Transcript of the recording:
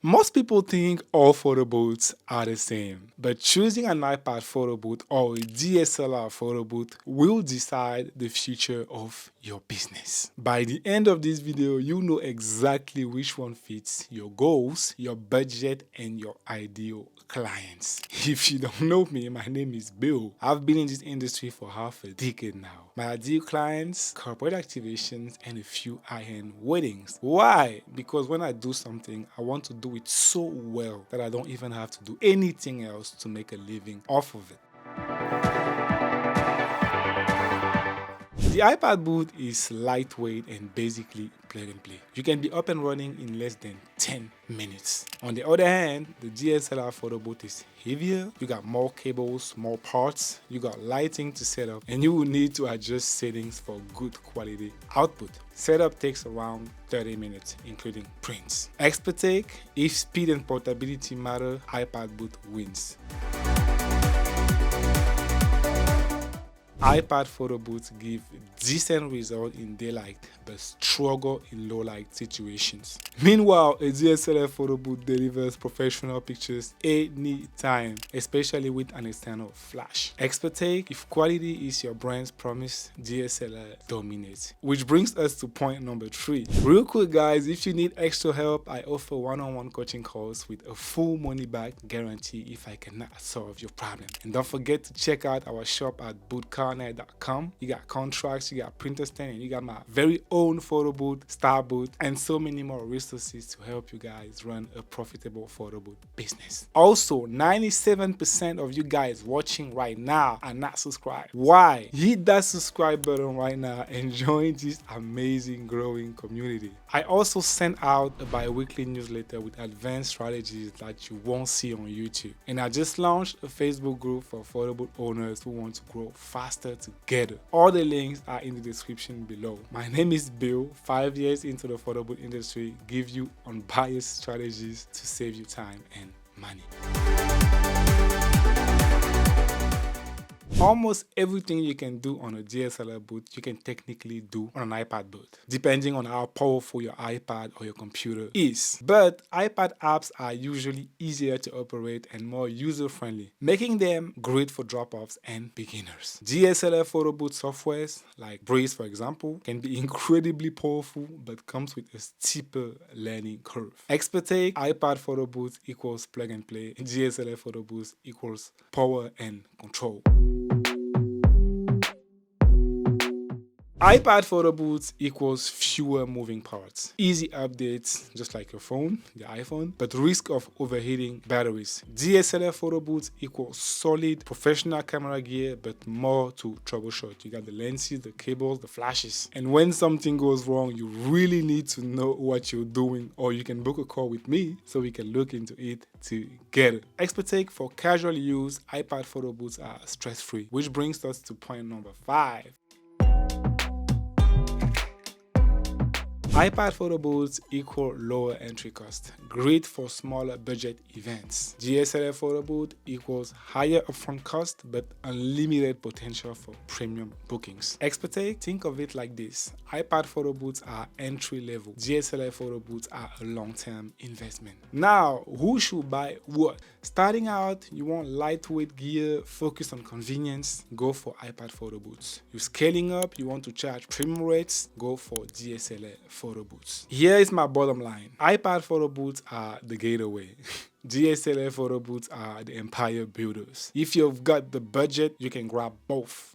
Most people think all photo booths are the same, but choosing an iPad photo booth or a DSLR photo booth will decide the future of your business. By the end of this video, you know exactly which one fits your goals, your budget, and your ideal clients. If you don't know me, my name is Bill. I've been in this industry for half a decade now. My ideal clients, corporate activations, and a few high-end weddings. Why? Because when I do something, I want to do it so well that I don't even have to do anything else to make a living off of it. The iPad booth is lightweight and basically plug and play. You can be up and running in less than 10 minutes. On the other hand, the DSLR photo booth is heavier. You got more cables, more parts, you got lighting to set up, and you will need to adjust settings for good quality output. Setup takes around 30 minutes, including prints. Expert take, if speed and portability matter, iPad booth wins. iPad photo booths give decent results in daylight but struggle in low light situations. Meanwhile, a DSLR photo booth delivers professional pictures anytime, especially with an external flash. Expert take, if quality is your brand's promise, DSLR dominates. Which brings us to point number 3. Real quick guys, if you need extra help, I offer one-on-one coaching calls with a full money back guarantee if I cannot solve your problem. And don't forget to check out our shop at bootcarnet.com. You got contracts, you got printer stand, and you got my very own photo booth, star booth, and so many more resources to help you guys run a profitable photo booth business. Also, 97% of you guys watching right now are not subscribed. Why? Hit that subscribe button right now and join this amazing growing community. I also send out a bi-weekly newsletter with advanced strategies that you won't see on YouTube. And I just launched a Facebook group for photo booth owners who want to grow faster together. All the links are in the description below. My name is Bill. 5 years into the photo booth industry, give you unbiased strategies to save you time and money. Almost everything you can do on a DSLR booth, you can technically do on an iPad booth, depending on how powerful your iPad or your computer is. But iPad apps are usually easier to operate and more user-friendly, making them great for drop-offs and beginners. DSLR photo booth softwares, like Breeze for example, can be incredibly powerful but comes with a steeper learning curve. Expert take, iPad photo booth equals plug and play, DSLR photo booth equals power and control. iPad photo booths equals fewer moving parts, easy updates just like your phone, the iPhone, but risk of overheating batteries. DSLR photo booths equals solid professional camera gear but more to troubleshoot. You got the lenses, the cables, the flashes. And when something goes wrong, you really need to know what you're doing, or you can book a call with me so we can look into it together. Expert take, for casual use, iPad photo booths are stress-free, which brings us to point number 5. iPad photo booths equal lower entry cost, great for smaller budget events. DSLR photo booth equals higher upfront cost but unlimited potential for premium bookings. Expert take, think of it like this: iPad photo booths are entry level, DSLR photo booths are a long-term investment. Now, who should buy what? Starting out, you want lightweight gear, focus on convenience, go for iPad photo booths. You're scaling up, you want to charge premium rates, go for DSLR photo booths. Here is my bottom line: iPad photo booths are the gateway. DSLR photo booths are the empire builders. If you've got the budget, you can grab both.